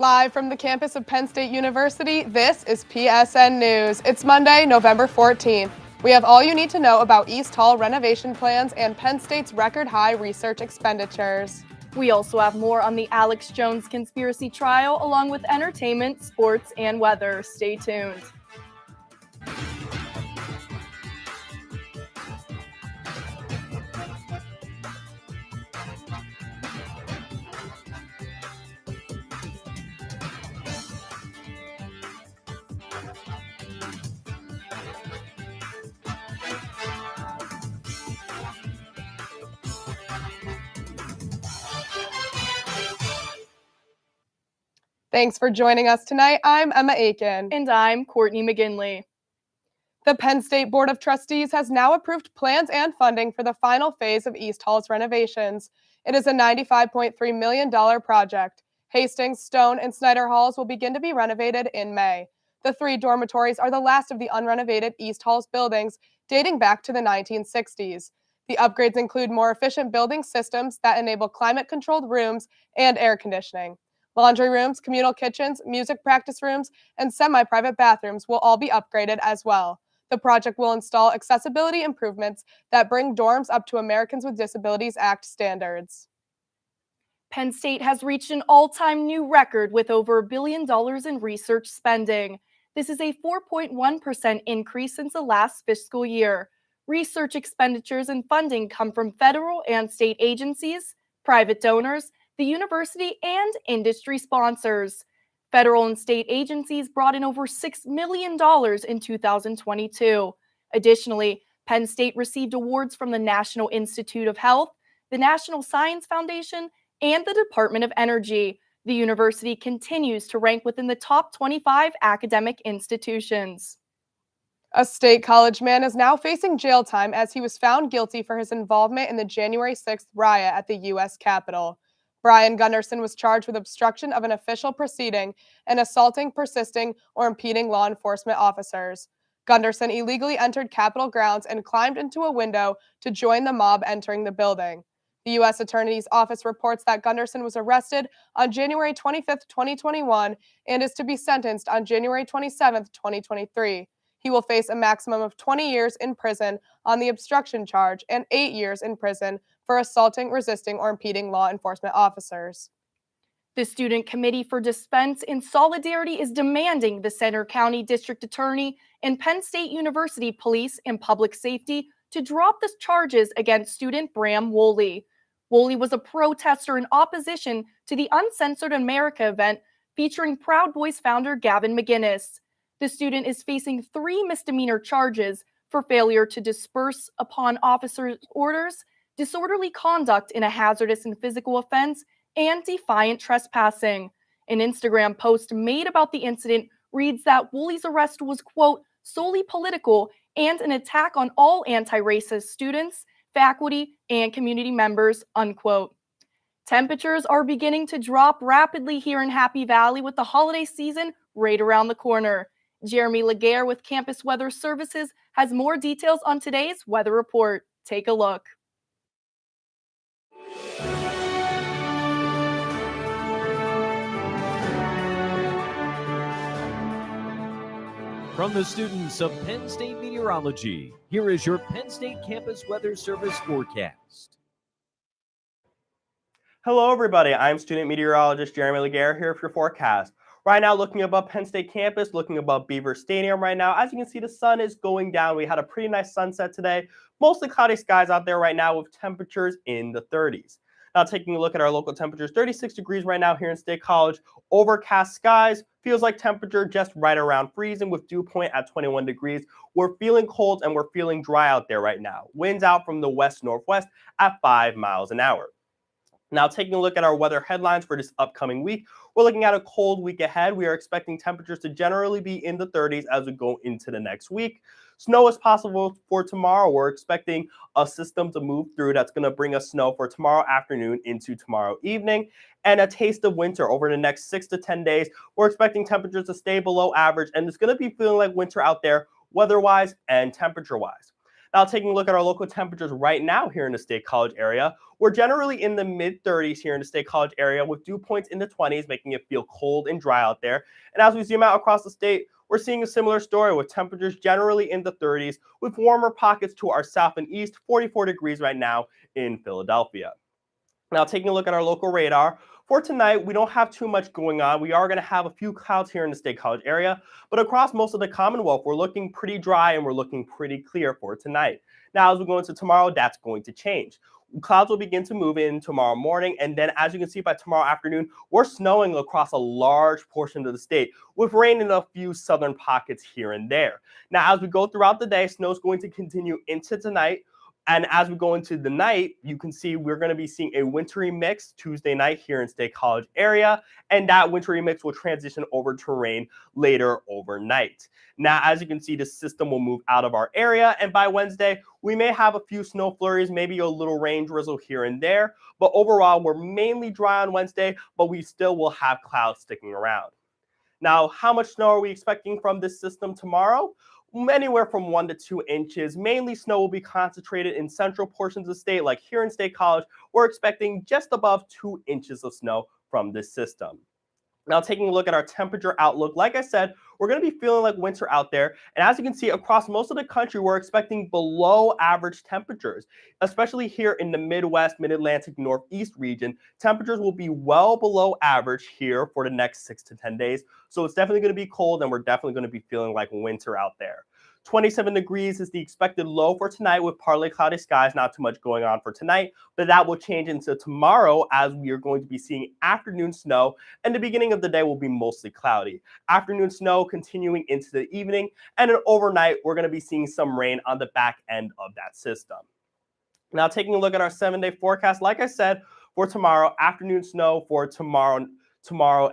Live from the campus of Penn State University, this is PSN News. It's Monday, November 14th. We have all you need to know about East Hall renovation plans and Penn State's record-high research expenditures. We also have more on the Alex Jones conspiracy trial, along with entertainment, sports, and weather. Stay tuned. Thanks for joining us tonight. I'm Emma Aken. And I'm Courtney McGinley. The Penn State Board of Trustees has now approved plans and funding for the final phase of East Hall's renovations. It is a $95.3 million project. Hastings, Stone, and Snyder Halls will begin to be renovated in May. The 3 dormitories are the last of the unrenovated East Hall's buildings dating back to the 1960s. The upgrades include more efficient building systems that enable climate-controlled rooms and air conditioning. Laundry rooms, communal kitchens, music practice rooms, and semi-private bathrooms will all be upgraded as well. The project will install accessibility improvements that bring dorms up to Americans with Disabilities Act standards. Penn State has reached an all-time new record with over $1 billion in research spending. This is a 4.1% increase since the last fiscal year. Research expenditures and funding come from federal and state agencies, private donors, the university, and industry sponsors. Federal and state agencies brought in over $6 million in 2022. Additionally, Penn State received awards from the National Institute of Health, the National Science Foundation, and the Department of Energy. The university continues to rank within the top 25 academic institutions. A State College man is now facing jail time as he was found guilty for his involvement in the January 6th riot at the U.S. Capitol. Brian Gunderson was charged with obstruction of an official proceeding and assaulting, persisting, or impeding law enforcement officers. Gunderson illegally entered Capitol grounds and climbed into a window to join the mob entering the building. The U.S. Attorney's Office reports that Gunderson was arrested on January 25, 2021, and is to be sentenced on January 27, 2023. He will face a maximum of 20 years in prison on the obstruction charge and 8 years in prison for assaulting, resisting, or impeding law enforcement officers. The Student Committee for Defense in Solidarity is demanding the Centre County District Attorney and Penn State University Police and Public Safety to drop the charges against student Bram Woolley. Woolley was a protester in opposition to the Uncensored America event featuring Proud Boys founder Gavin McInnes. The student is facing 3 misdemeanor charges for failure to disperse upon officers' orders, disorderly conduct in a hazardous and physical offense, and defiant trespassing. An Instagram post made about the incident reads that Woolley's arrest was, quote, solely political and an attack on all anti-racist students, faculty, and community members, unquote. Temperatures are beginning to drop rapidly here in Happy Valley with the holiday season right around the corner. Jeremy Laguerre with Campus Weather Services has more details on today's weather report. Take a look. From the students of Penn State Meteorology, here is your Penn State Campus Weather Service forecast. Hello, everybody. I'm student meteorologist Jeremy Laguerre here for your forecast. Right now, looking above Penn State campus, looking above Beaver Stadium right now. As you can see, the sun is going down. We had a pretty nice sunset today. Mostly cloudy skies out there right now with temperatures in the 30s. Now, taking a look at our local temperatures, 36 degrees right now here in State College. Overcast skies, feels like temperature just right around freezing with dew point at 21 degrees. We're feeling cold and we're feeling dry out there right now. Winds out from the west-northwest at 5 miles an hour. Now, taking a look at our weather headlines for this upcoming week, we're looking at a cold week ahead. We are expecting temperatures to generally be in the 30s as we go into the next week. Snow is possible for tomorrow. We're expecting a system to move through that's going to bring us snow for tomorrow afternoon into tomorrow evening, and a taste of winter over the next 6 to 10 days. We're expecting temperatures to stay below average, and it's going to be feeling like winter out there weather-wise and temperature-wise. Now, taking a look at our local temperatures right now here in the State College area, we're generally in the mid-30s here in the State College area with dew points in the 20s, making it feel cold and dry out there. And as we zoom out across the state, we're seeing a similar story with temperatures generally in the 30s with warmer pockets to our south and east, 44 degrees right now in Philadelphia. Now, taking a look at our local radar, for tonight, we don't have too much going on. We are going to have a few clouds here in the State College area, but across most of the Commonwealth, we're looking pretty dry and we're looking pretty clear for tonight. Now, as we go into tomorrow, that's going to change. Clouds will begin to move in tomorrow morning, and then as you can see by tomorrow afternoon, we're snowing across a large portion of the state with rain in a few southern pockets here and there. Now, as we go throughout the day, snow is going to continue into tonight. And as we go into the night, you can see we're going to be seeing a wintry mix Tuesday night here in State College area, and that wintry mix will transition over to rain later overnight. Now, as you can see, the system will move out of our area, and by Wednesday, we may have a few snow flurries, maybe a little rain drizzle here and there, but overall, we're mainly dry on Wednesday, but we still will have clouds sticking around. Now, how much snow are we expecting from this system tomorrow? Anywhere from 1 to 2 inches. Mainly snow will be concentrated in central portions of the state, like here in State College. We're expecting just above 2 inches of snow from this system. Now, taking a look at our temperature outlook, like I said, we're going to be feeling like winter out there. And as you can see, across most of the country, we're expecting below average temperatures, especially here in the Midwest, Mid-Atlantic, Northeast region. Temperatures will be well below average here for the next 6 to 10 days. So it's definitely going to be cold, and we're definitely going to be feeling like winter out there. 27 degrees is the expected low for tonight with partly cloudy skies, not too much going on for tonight, but that will change into tomorrow as we are going to be seeing afternoon snow, and the beginning of the day will be mostly cloudy. Afternoon snow continuing into the evening, and then overnight we're going to be seeing some rain on the back end of that system. Now, taking a look at our 7-day forecast, like I said, for tomorrow, afternoon snow for tomorrow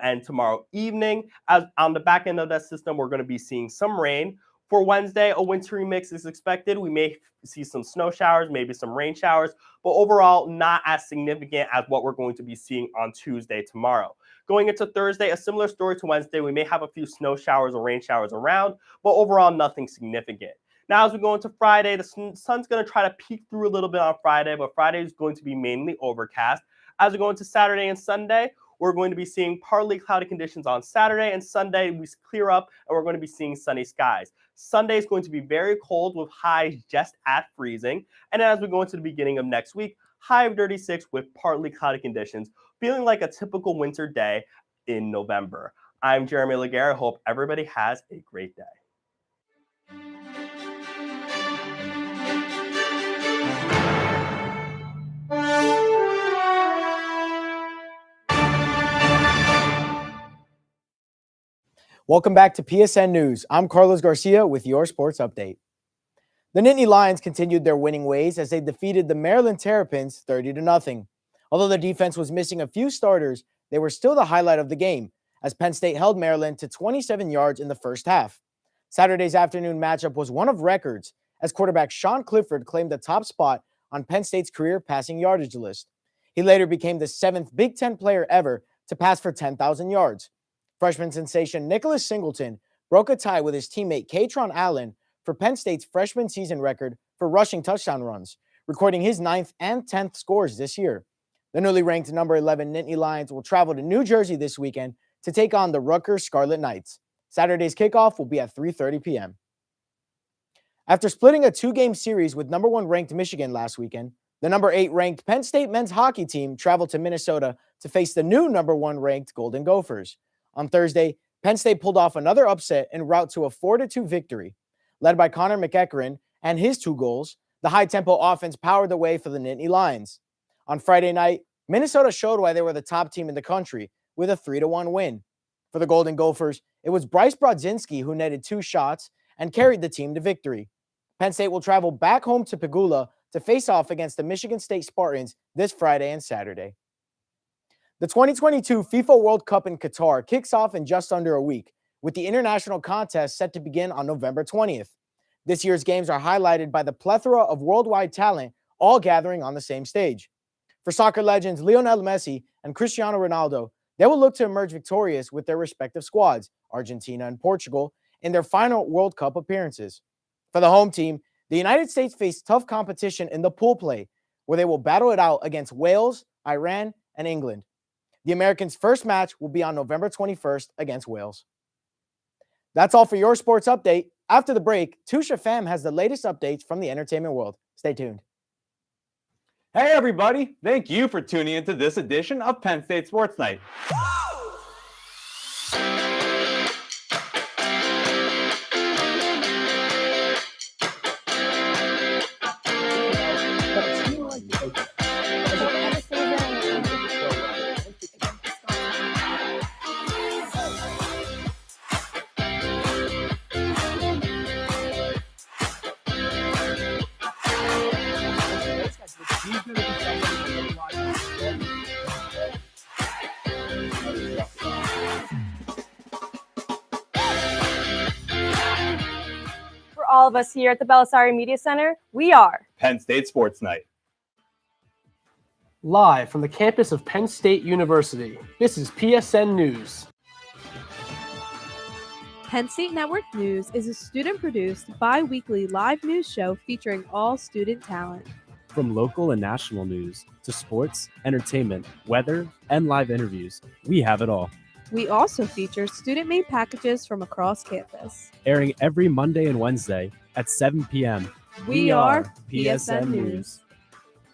and tomorrow evening. As on the back end of that system, we're going to be seeing some rain. For Wednesday, a wintry mix is expected. We may see some snow showers, maybe some rain showers, but overall not as significant as what we're going to be seeing on Tuesday tomorrow. Going into Thursday, a similar story to Wednesday. We may have a few snow showers or rain showers around, but overall nothing significant. Now, as we go into Friday, the sun's going to try to peek through a little bit on Friday, but Friday is going to be mainly overcast. As we go into Saturday and Sunday, we're going to be seeing partly cloudy conditions on Saturday, and Sunday we clear up and we're going to be seeing sunny skies. Sunday is going to be very cold with highs just at freezing. And then as we go into the beginning of next week, high of 36 with partly cloudy conditions, feeling like a typical winter day in November. I'm Jeremy Laguerre. I hope everybody has a great day. Welcome back to PSN News. I'm Carlos Garcia with your sports update. The Nittany Lions continued their winning ways as they defeated the Maryland Terrapins 30-0. Although the defense was missing a few starters, they were still the highlight of the game as Penn State held Maryland to 27 yards in the first half. Saturday's afternoon matchup was one of records as quarterback Sean Clifford claimed the top spot on Penn State's career passing yardage list. He later became the 7th Big Ten player ever to pass for 10,000 yards. Freshman sensation Nicholas Singleton broke a tie with his teammate Katron Allen for Penn State's freshman season record for rushing touchdown runs, recording his 9th and 10th scores this year. The newly ranked number 11 Nittany Lions will travel to New Jersey this weekend to take on the Rutgers Scarlet Knights. Saturday's kickoff will be at 3:30 p.m. After splitting a 2-game series with number 1 ranked Michigan last weekend, the number 8 ranked Penn State men's hockey team traveled to Minnesota to face the new number 1 ranked Golden Gophers. On Thursday, Penn State pulled off another upset en route to a 4-2 victory. Led by Connor McEachern and his 2 goals, the high-tempo offense powered the way for the Nittany Lions. On Friday night, Minnesota showed why they were the top team in the country with a 3-1 win. For the Golden Gophers, it was Bryce Brodzinski who netted 2 shots and carried the team to victory. Penn State will travel back home to Pegula to face off against the Michigan State Spartans this Friday and Saturday. The 2022 FIFA World Cup in Qatar kicks off in just under a week, with the international contest set to begin on November 20th. This year's games are highlighted by the plethora of worldwide talent all gathering on the same stage. For soccer legends Lionel Messi and Cristiano Ronaldo, they will look to emerge victorious with their respective squads, Argentina and Portugal, in their final World Cup appearances. For the home team, The United States face tough competition in the pool play, where they will battle it out against Wales, Iran, and England. The Americans' first match will be on November 21st against Wales. That's all for your sports update. After the break, Tusha Pham has the latest updates from the entertainment world. Stay tuned. Hey everybody, thank you for tuning into this edition of Penn State Sports Night. For all of us here at the Belisari Media Center, we are Penn State Sports Night. Live from the campus of Penn State University, this is PSN News. Penn State Network News is a student-produced, bi-weekly live news show featuring all student talent. From local and national news to sports, entertainment, weather, and live interviews, we have it all. We also feature student-made packages from across campus. Airing every Monday and Wednesday at 7 p.m. We are PSN News.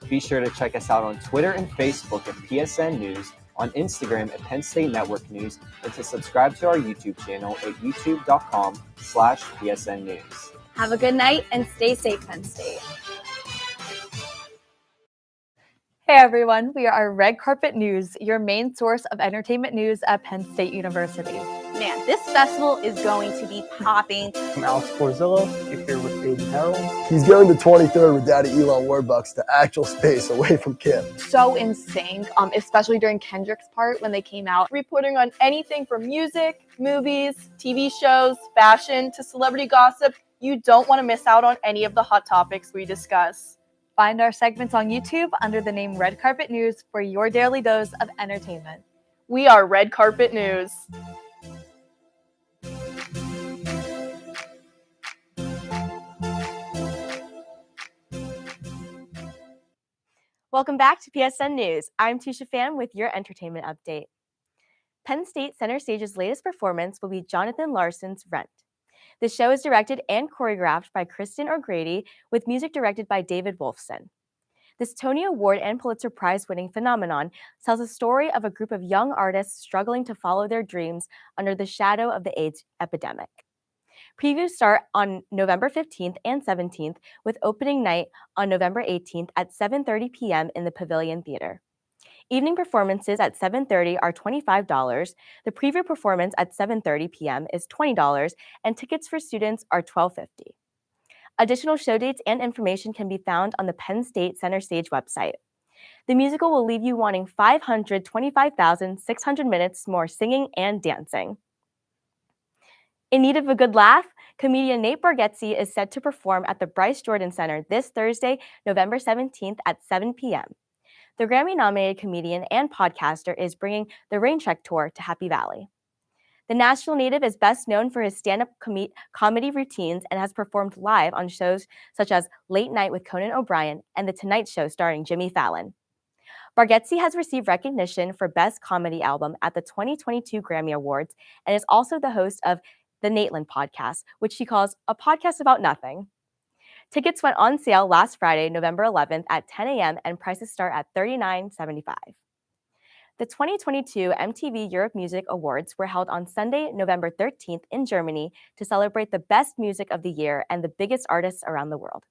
Be sure to check us out on Twitter and Facebook at PSN News, on Instagram at Penn State Network News, and to subscribe to our YouTube channel at youtube.com/PSN News. Have a good night and stay safe, Penn State. Hey everyone, we are Red Carpet News, your main source of entertainment news at Penn State University. Man, this festival is going to be popping. I'm Alex Porzillo, here with Aiden Harold. He's going to 23rd with Daddy Elon Warbucks to actual space away from Kim. So insane, especially during Kendrick's part when they came out. Reporting on anything from music, movies, TV shows, fashion, to celebrity gossip. You don't want to miss out on any of the hot topics we discuss. Find our segments on YouTube under the name Red Carpet News for your daily dose of entertainment. We are Red Carpet News. Welcome back to PSN News. I'm Tusha Pham with your entertainment update. Penn State Center Stage's latest performance will be Jonathan Larson's Rent. The show is directed and choreographed by Kristen O'Grady, with music directed by David Wolfson. This Tony Award and Pulitzer Prize-winning phenomenon tells a story of a group of young artists struggling to follow their dreams under the shadow of the AIDS epidemic. Previews start on November 15th and 17th, with opening night on November 18th at 7:30 p.m. in the Pavilion Theater. Evening performances at 7:30 are $25, the preview performance at 7:30 p.m. is $20, and tickets for students are $12.50. Additional show dates and information can be found on the Penn State Center Stage website. The musical will leave you wanting 525,600 minutes more singing and dancing. In need of a good laugh, comedian Nate Bargatze is set to perform at the Bryce Jordan Center this Thursday, November 17th at 7 p.m. The Grammy-nominated comedian and podcaster is bringing the Raincheck Tour to Happy Valley. The Nashville native is best known for his stand-up comedy routines and has performed live on shows such as Late Night with Conan O'Brien and The Tonight Show starring Jimmy Fallon. Bargatze has received recognition for Best Comedy Album at the 2022 Grammy Awards and is also the host of the Nateland podcast, which he calls a podcast about nothing. Tickets went on sale last Friday, November 11th at 10 a.m. and prices start at $39.75. The 2022 MTV Europe Music Awards were held on Sunday, November 13th in Germany to celebrate the best music of the year and the biggest artists around the world.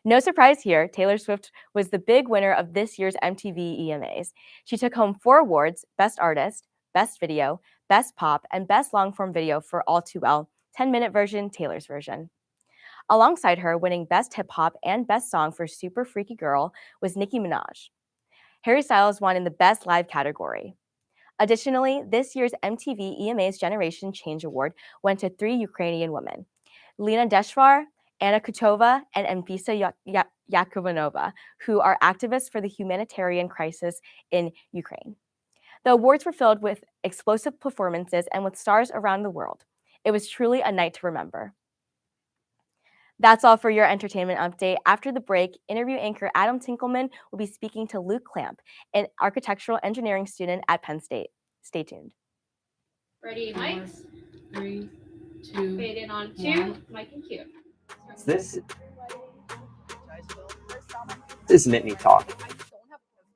No surprise here, Taylor Swift was the big winner of this year's MTV EMAs. She took home 4 awards: Best Artist, Best Video, Best Pop, and Best Long-Form Video for All Too Well, 10-minute version, Taylor's version. Alongside her, winning Best Hip Hop and Best Song for Super Freaky Girl was Nicki Minaj. Harry Styles won in the Best Live category. Additionally, this year's MTV EMA's Generation Change Award went to 3 Ukrainian women: Lena Deshvar, Anna Kutova, and Anfisa Yakubanova, who are activists for the humanitarian crisis in Ukraine. The awards were filled with explosive performances and with stars around the world. It was truly a night to remember. That's all for your entertainment update. After the break, interview anchor Adam Tinkleman will be speaking to Luke Clamp, an architectural engineering student at Penn State. Stay tuned. Ready, mics? 3, 2, fade in on 2, mic and cue. This is Nittany Talk.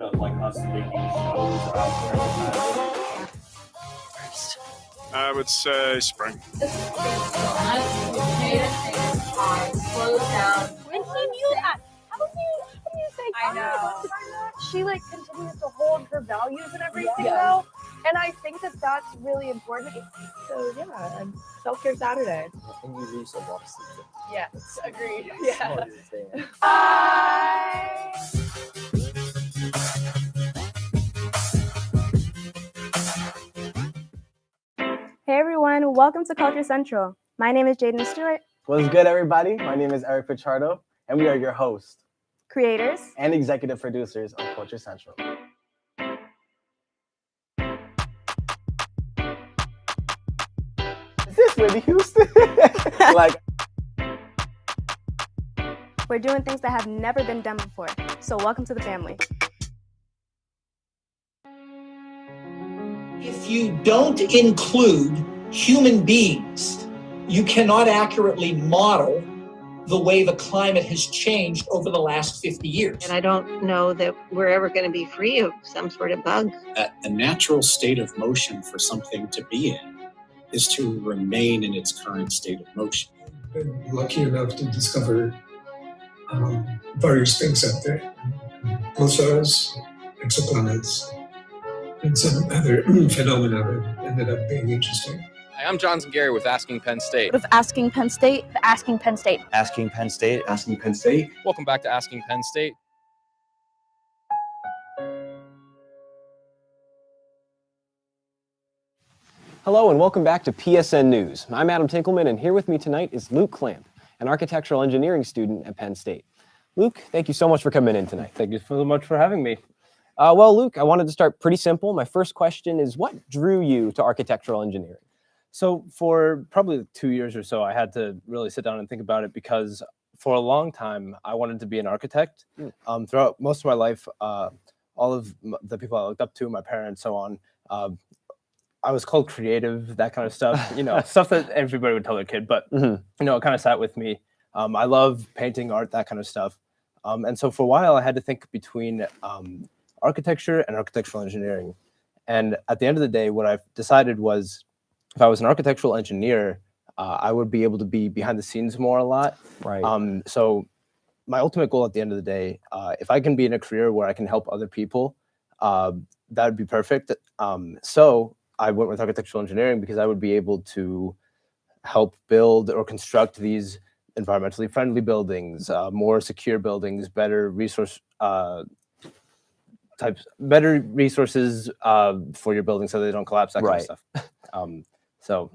Like us making shows out. I would say spring. Slow down. And he knew that. How do you say I know. she like continues to hold her values and everything though? And I think that that's really important. So yeah, and self-care Saturday. And you use a lot of sleep. Yes, agreed. Yeah. Hey everyone, welcome to Culture Central. My name is Jaden Stewart, What's good, everybody? My name is Eric Pichardo, and we are your hosts creators and executive producers of Culture Central. Is this Whitney Houston? Like, We're doing things that have never been done before. So welcome to the family. If you don't include human beings, you cannot accurately model the way the climate has changed over the last 50 years. And I don't know that we're ever going to be free of some sort of bug. A natural state of motion for something to be in is to remain in its current state of motion. Been lucky enough to discover various things out there. Pulsars, exoplanets, and some other phenomena that ended up being interesting. Hi, I'm Johnson Gary with Asking Penn State. Of Asking Penn State, Asking Penn State. Asking Penn State. Asking Penn State. Welcome back to Asking Penn State. Hello and welcome back to PSN News. I'm Adam Tinkleman, and here with me tonight is Luke Clamp, an architectural engineering student at Penn State. Luke, thank you so much for coming in tonight. Thank you so much for having me. Well, Luke, I wanted to start pretty simple. My first question is, what drew you to architectural engineering? So for probably 2 years or so, I had to really sit down and think about it because for a long time, I wanted to be an architect. Throughout most of my life, all of the people I looked up to, my parents, so on, I was called creative, that kind of stuff, stuff that everybody would tell their kid, but, it kind of sat with me. I love painting, art, that kind of stuff. And so for a while, I had to think between architecture and architectural engineering. And at the end of the day, what I decided was if I was an architectural engineer, I would be able to be behind the scenes more a lot. Right. So my ultimate goal at the end of the day, if I can be in a career where I can help other people, that would be perfect. So I went with architectural engineering because I would be able to help build or construct these environmentally friendly buildings, more secure buildings, better resources for your building so they don't collapse, that kind of stuff. So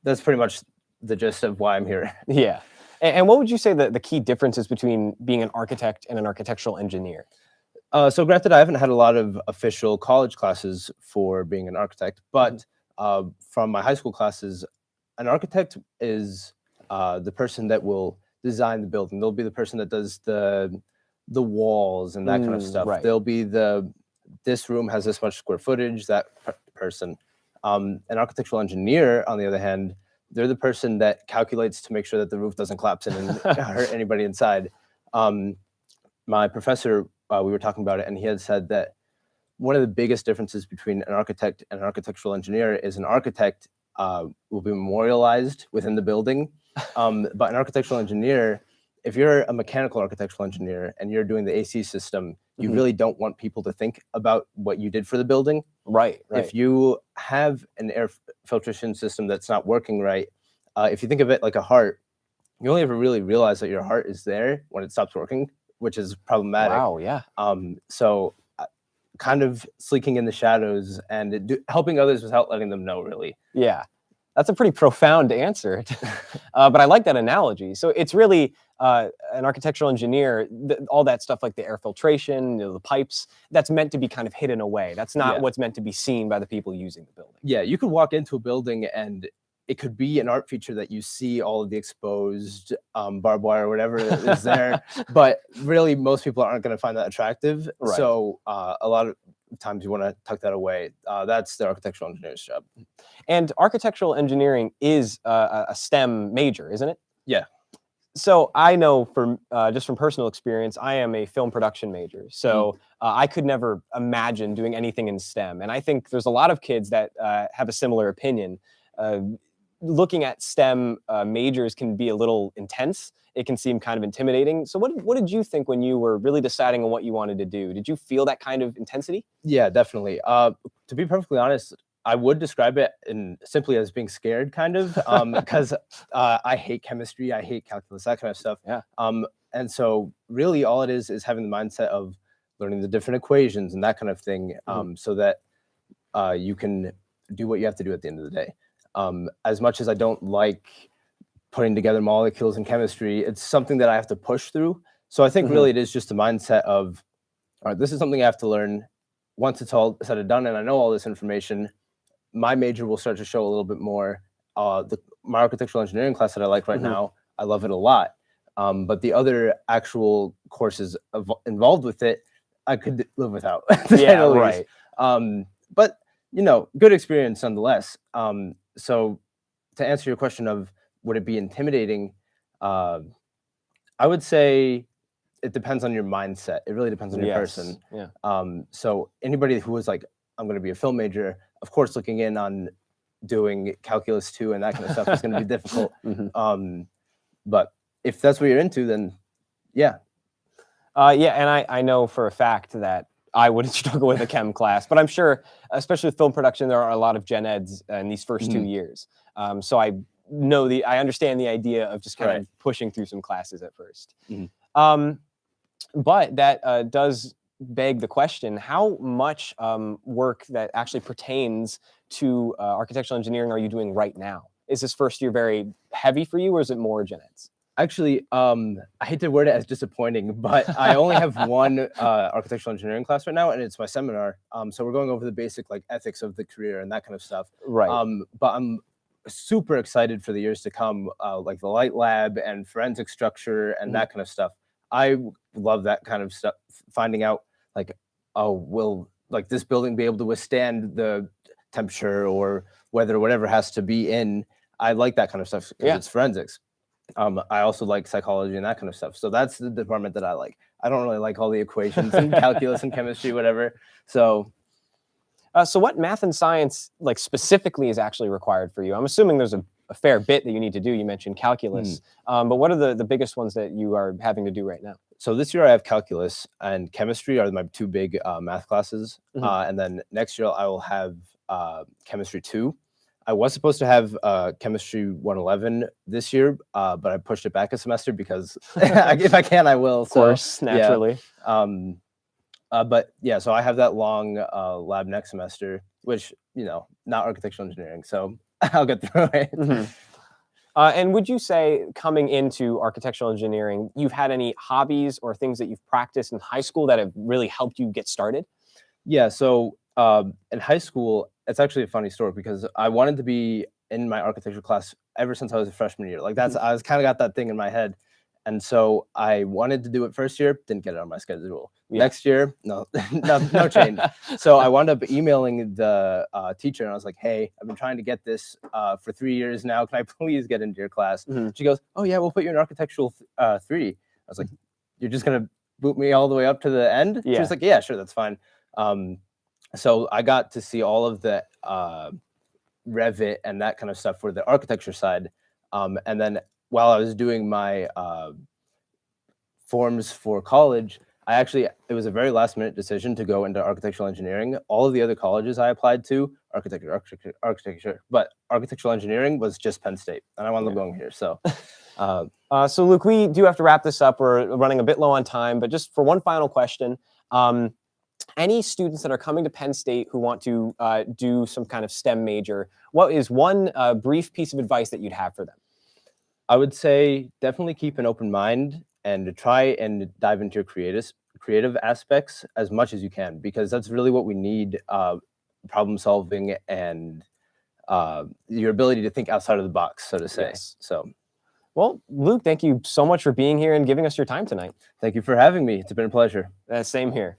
that's pretty much the gist of why I'm here. Yeah. And what would you say the key differences between being an architect and an architectural engineer? So granted, I haven't had a lot of official college classes for being an architect, but from my high school classes, an architect is the person that will design the building. They'll be the person that does the walls and that kind of stuff. Right. They'll be this room has this much square footage, that person. An architectural engineer, on the other hand, they're the person that calculates to make sure that the roof doesn't collapse in and hurt anybody inside. My professor, we were talking about it, and he had said that one of the biggest differences between an architect and an architectural engineer is an architect will be memorialized within the building, but an architectural engineer, if you're a mechanical architectural engineer and you're doing the AC system, you really don't want people to think about what you did for the building. Right. If you have an air filtration system that's not working right, if you think of it like a heart, you only ever really realize that your heart is there when it stops working, which is problematic. Wow, yeah. So kind of sleeking in the shadows and helping others without letting them know, really. Yeah. That's a pretty profound answer, but I like that analogy. So it's really an architectural engineer, all that stuff like the air filtration, the pipes, that's meant to be kind of hidden away. That's not what's meant to be seen by the people using the building. Yeah, you could walk into a building and it could be an art feature that you see all of the exposed barbed wire or whatever is there, but really most people aren't going to find that attractive. Right. So a lot of times you want to tuck that away. That's the architectural engineer's job. And architectural engineering is a STEM major, isn't it? Yeah. So I know from just from personal experience, I am a film production major. So I could never imagine doing anything in STEM. And I think there's a lot of kids that have a similar opinion. Looking at STEM majors can be a little intense. It can seem kind of intimidating. So what did you think when you were really deciding on what you wanted to do? Did you feel that kind of intensity? Yeah, definitely. To be perfectly honest, I would describe it simply as being scared, kind of, because I hate chemistry, I hate calculus, that kind of stuff. Yeah. And so really all it is having the mindset of learning the different equations and that kind of thing, so that you can do what you have to do at the end of the day. As much as I don't like putting together molecules in chemistry, it's something that I have to push through. So I think really it is just a mindset of, all right, this is something I have to learn. Once it's all said and done and I know all this information, my major will start to show a little bit more. My architectural engineering class that I like right now, I love it a lot. But the other actual courses involved with it, I could live without. Yeah, right. But, good experience nonetheless. So to answer your question of would it be intimidating, I would say it depends on your mindset. It really depends on your person. Yeah. So anybody who was like, I'm going to be a film major, of course, looking in on doing calculus 2 and that kind of stuff is going to be difficult. But if that's what you're into, then yeah. Yeah, and I know for a fact that I wouldn't struggle with a chem class, but I'm sure, especially with film production, there are a lot of gen eds in these first 2 years. So I understand the idea of just kind of pushing through some classes at first. But that does beg the question, how much work that actually pertains to architectural engineering are you doing right now? Is this first year very heavy for you, or is it more gen eds? Actually, I hate to word it as disappointing, but I only have one architectural engineering class right now, and it's my seminar. So we're going over the basic ethics of the career and that kind of stuff. Right. But I'm super excited for the years to come, like the light lab and forensic structure and that kind of stuff. I love that kind of stuff, finding out will this building be able to withstand the temperature or weather, whatever has to be in. I like that kind of stuff because it's forensics. I also like psychology and that kind of stuff. So that's the department that I like. I don't really like all the equations and calculus and chemistry, whatever. So so what math and science specifically is actually required for you? I'm assuming there's a fair bit that you need to do. You mentioned calculus, but what are the biggest ones that you are having to do right now? So this year I have calculus and chemistry are my 2 big math classes. And then next year I will have chemistry 2. I was supposed to have chemistry 111 this year, but I pushed it back a semester because if I can, I will. Of course, naturally. Yeah. But yeah, so I have that long lab next semester, which, not architectural engineering. So I'll get through it. And would you say coming into architectural engineering, you've had any hobbies or things that you've practiced in high school that have really helped you get started? Yeah, so in high school, it's actually a funny story because I wanted to be in my architecture class ever since I was a freshman year. I was kind of got that thing in my head. And so I wanted to do it first year, didn't get it on my schedule. Next year, no change. So I wound up emailing the teacher and I was like, hey, I've been trying to get this for 3 years now. Can I please get into your class? She goes, oh yeah, we'll put you in architectural 3. I was like, you're just going to boot me all the way up to the end? She was like, yeah, sure, that's fine. So I got to see all of the Revit and that kind of stuff for the architecture side. And then while I was doing my forms for college, it was a very last minute decision to go into architectural engineering. All of the other colleges I applied to, architecture, but architectural engineering was just Penn State. And I wound up going here, so. So Luke, we do have to wrap this up. We're running a bit low on time, but just for one final question, any students that are coming to Penn State who want to do some kind of STEM major, what is one brief piece of advice that you'd have for them? I would say definitely keep an open mind and to try and dive into your creative aspects as much as you can, because that's really what we need, problem solving and your ability to think outside of the box, so to say. Yes. So, well, Luke, thank you so much for being here and giving us your time tonight. Thank you for having me. It's been a pleasure. Same here.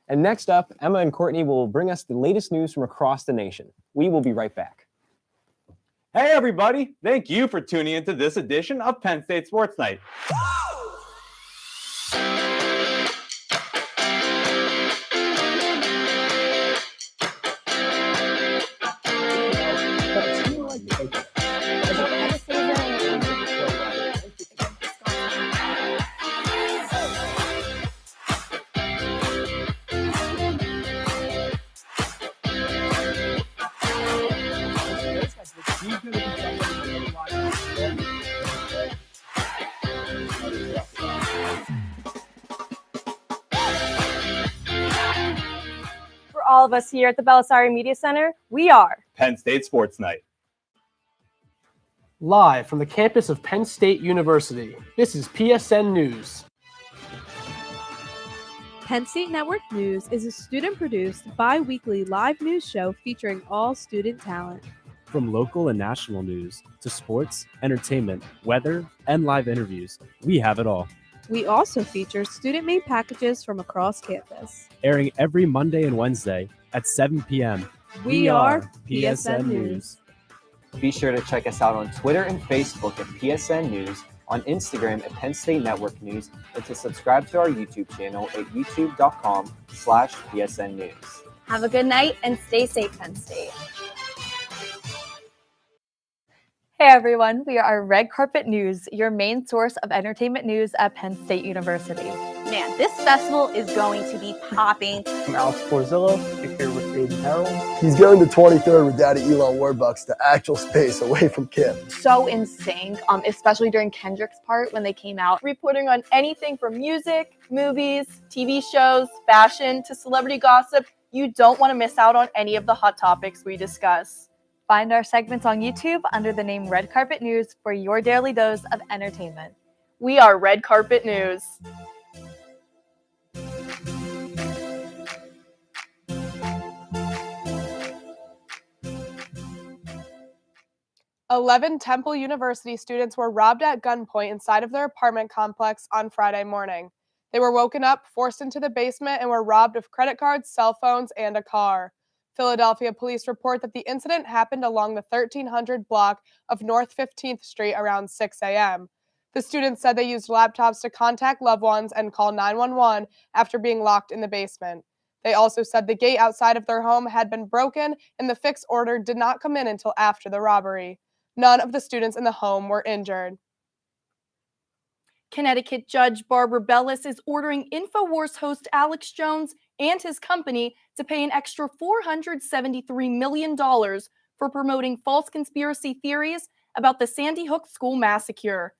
And next up, Emma and Courtney will bring us the latest news from across the nation. We will be right back. Hey, everybody. Thank you for tuning into this edition of Penn State Sports Night. For all of us here at the Belisari Media Center, we are Penn State Sports Night. Live from the campus of Penn State University, this is PSN News. Penn State Network News is a student-produced, bi-weekly live news show featuring all student talent. From local and national news to sports, entertainment, weather, and live interviews, we have it all. We also feature student-made packages from across campus. Airing every Monday and Wednesday at 7 p.m. We are PSN News. Be sure to check us out on Twitter and Facebook at PSN News, on Instagram at Penn State Network News, and to subscribe to our YouTube channel at youtube.com/PSN News. Have a good night and stay safe, Penn State. Hey everyone, we are Red Carpet News, your main source of entertainment news at Penn State University. Man, this festival is going to be popping. I'm Alex Porzillo, here with Aiden Harold. He's going to 23rd with Daddy Elon Warbucks to actual space away from Kim. So in sync, especially during Kendrick's part when they came out. Reporting on anything from music, movies, TV shows, fashion, to celebrity gossip. You don't want to miss out on any of the hot topics we discuss. Find our segments on YouTube under the name Red Carpet News for your daily dose of entertainment. We are Red Carpet News. "11 Temple University students were robbed at gunpoint inside of their apartment complex on Friday morning. They were woken up, forced into the basement, and were robbed of credit cards, cell phones, and a car. Philadelphia police report that the incident happened along the 1300 block of North 15th Street around 6 a.m. The students said they used laptops to contact loved ones and call 911 after being locked in the basement. They also said the gate outside of their home had been broken and the fix order did not come in until after the robbery. None of the students in the home were injured. Connecticut Judge Barbara Bellis is ordering InfoWars host Alex Jones and his company to pay an extra $473 million for promoting false conspiracy theories about the Sandy Hook school massacre.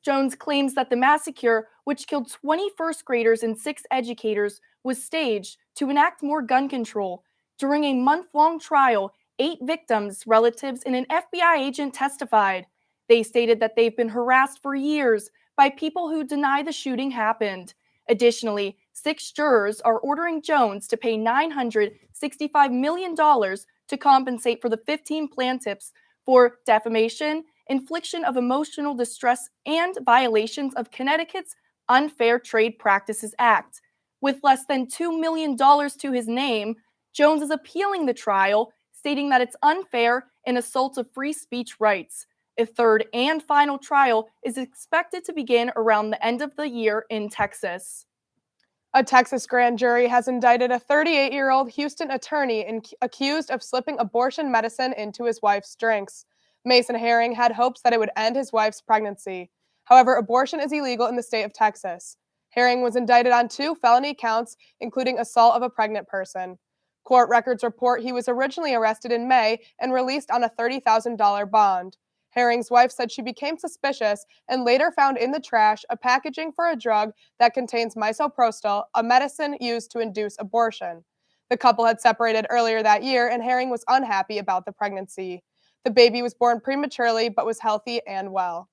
Jones claims that the massacre, which killed 20 first graders and 6 educators, was staged to enact more gun control. During a month-long trial, 8 victims, relatives, and an FBI agent testified. They stated that they've been harassed for years by people who deny the shooting happened. Additionally, 6 jurors are ordering Jones to pay $965 million to compensate for the 15 plaintiffs for defamation, infliction of emotional distress, and violations of Connecticut's Unfair Trade Practices Act. With less than $2 million to his name, Jones is appealing the trial, stating that it's unfair and assaults of free speech rights. A third and final trial is expected to begin around the end of the year in Texas. A Texas grand jury has indicted a 38-year-old Houston attorney accused of slipping abortion medicine into his wife's drinks. Mason Herring had hopes that it would end his wife's pregnancy. However, abortion is illegal in the state of Texas. Herring was indicted on 2 felony counts, including assault of a pregnant person. Court records report he was originally arrested in May and released on a $30,000 bond. Herring's wife said she became suspicious and later found in the trash a packaging for a drug that contains misoprostol, a medicine used to induce abortion. The couple had separated earlier that year, and Herring was unhappy about the pregnancy. The baby was born prematurely but was healthy and well.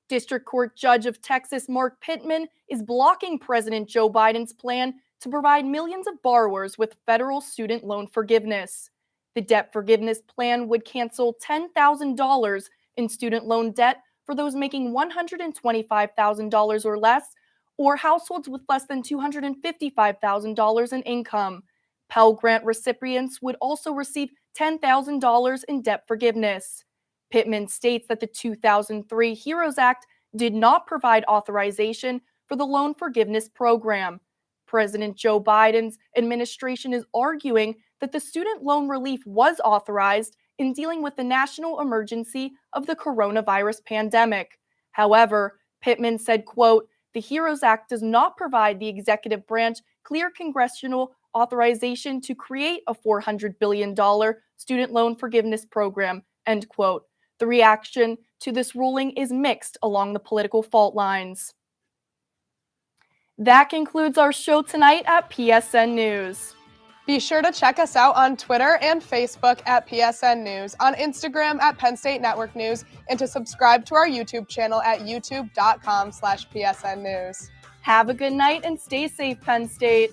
District Court Judge of Texas Mark Pittman is blocking President Joe Biden's plan to provide millions of borrowers with federal student loan forgiveness. The debt forgiveness plan would cancel $10,000 in student loan debt for those making $125,000 or less, or households with less than $255,000 in income. Pell Grant recipients would also receive $10,000 in debt forgiveness. Pittman states that the 2003 HEROES Act did not provide authorization for the loan forgiveness program. President Joe Biden's administration is arguing that the student loan relief was authorized in dealing with the national emergency of the coronavirus pandemic. However, Pittman said, quote, "The HEROES Act does not provide the executive branch clear congressional authorization to create a $400 billion student loan forgiveness program," end quote. The reaction to this ruling is mixed along the political fault lines. That concludes our show tonight at PSN News. Be sure to check us out on Twitter and Facebook at PSN News, on Instagram at Penn State Network News, and to subscribe to our YouTube channel at youtube.com/PSN News. Have a good night and stay safe, Penn State.